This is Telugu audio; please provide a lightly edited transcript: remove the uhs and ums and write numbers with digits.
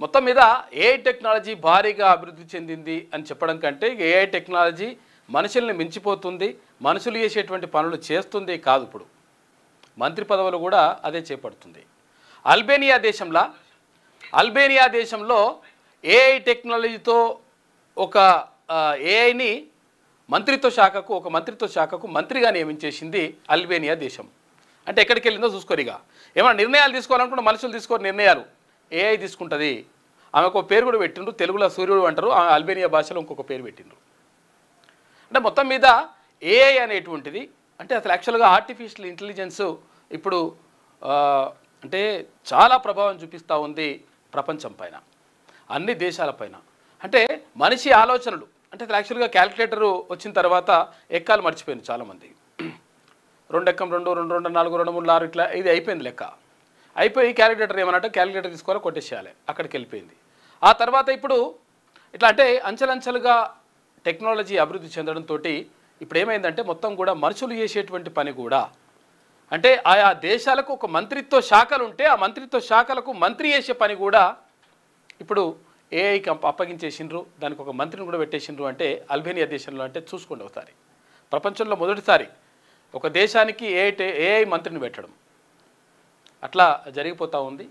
మొత్తం మీద ఏఐ టెక్నాలజీ భారీగా అభివృద్ధి చెందింది అని చెప్పడం కంటే ఏఐ టెక్నాలజీ మనుషుల్ని మించిపోతుంది, మనుషులు చేసేటువంటి పనులు చేస్తుంది కాదు. ఇప్పుడు మంత్రి పదవులు కూడా అదే చేపడుతుంది. అల్బేనియా దేశంలో ఏఐ టెక్నాలజీతో ఒక ఏఐని ఒక మంత్రిత్వ శాఖకు మంత్రిగా నియమించేసింది అల్బేనియా దేశం. అంటే ఎక్కడికి వెళ్ళిందో చూసుకోరిగా. ఏమైనా నిర్ణయాలు తీసుకోవాలనుకుంటే మనుషులు తీసుకోరు నిర్ణయాలు, ఏఐ తీసుకుంటుంది. ఆమెకు ఒక పేరు కూడా పెట్టిండ్రు, తెలుగులో సూర్యుడు అంటారు, అల్బేనియా భాషలో ఇంకొక పేరు పెట్టిండ్రు. అంటే మొత్తం మీద ఏఐ అనేటువంటిది అంటే అసలు యాక్చువల్గా ఆర్టిఫిషియల్ ఇంటెలిజెన్స్ ఇప్పుడు అంటే చాలా ప్రభావం చూపిస్తూ ఉంది ప్రపంచం పైన, అన్ని దేశాలపైన. అంటే మనిషి ఆలోచనలు అంటే అసలు యాక్చువల్గా క్యాలిక్యులేటరు వచ్చిన తర్వాత ఎక్కాలు మర్చిపోయింది చాలామంది. 2 ఎక్కం 2 2 2 4 2 3 6 ఇట్లా ఇది అయిపోయింది లెక్క. అయిపోయి క్యాలిక్యులేటర్ ఏమన్నట్టు క్యాలిక్యులేటర్ తీసుకోవాలి, కొట్టేసేయాలి, అక్కడికి వెళ్ళిపోయింది. ఆ తర్వాత ఇప్పుడు ఇట్లా అంటే అంచెలంచెలుగా టెక్నాలజీ అభివృద్ధి చెందడంతో ఇప్పుడు ఏమైందంటే మొత్తం కూడా మనుషులు చేసేటువంటి పని కూడా అంటే ఆయా దేశాలకు ఒక మంత్రిత్వ శాఖలు ఉంటే ఆ మంత్రిత్వ శాఖలకు మంత్రి చేసే పని కూడా ఇప్పుడు ఏఐకి అప్పగించేసిండ్రు, దానికి ఒక మంత్రిని కూడా పెట్టేసిండ్రు. అంటే అల్బేనియా దేశంలో అంటే చూసుకోండి ఒకసారి, ప్రపంచంలో మొదటిసారి ఒక దేశానికి ఏఐ మంత్రిని పెట్టడం అట్లా జరిగిపోతూ ఉంది.